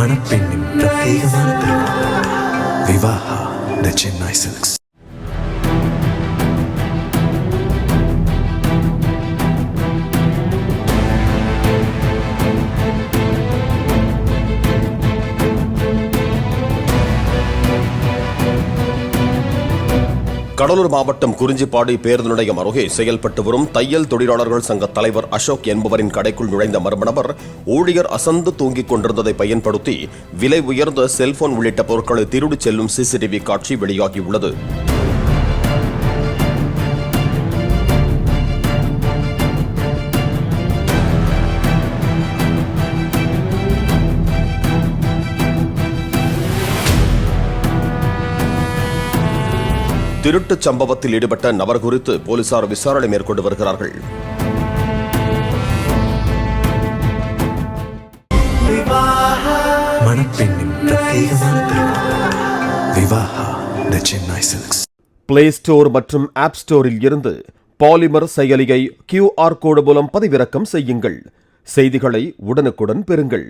மணப்பெண்ணின் பிரத்யேகமான திருமணம். விவாஹா தி சென்னை சில்க்ஸ். கடலூர் மாவட்டம் குறிஞ்சிப்பாடி பேருந்து நிலையம் அருகே செயல்பட்டு வரும் தையல் தொழிலாளர்கள் சங்க தலைவர் அசோக் என்பவரின் கடைக்குள் நுழைந்த மர்ம நபர் ஊழியர் அசந்து தூங்கிக் கொண்டிருந்ததை பயன்படுத்தி விலை உயர்ந்த செல்போன் உள்ளிட்ட பொருட்களை திருடிச் செல்லும் சிசிடிவி காட்சி வெளியாகியுள்ளது. திருட்டுச் சம்பவத்தில் ஈடுபட்ட நபர் குறித்து போலீசார் விசாரணை மேற்கொண்டு வருகிறார்கள். மணப்பெண்ணின் பிரத்யேகமான திருமணம். விவாஹா தி சென்னை சில்க்ஸ். பிளே ஸ்டோர் மற்றும் ஆப் ஸ்டோரில் இருந்து பாலிமர் செயலியை QR கோடு மூலம் பதிவிறக்கம் செய்யுங்கள். செய்திகளை உடனுக்குடன் பெறுங்கள்.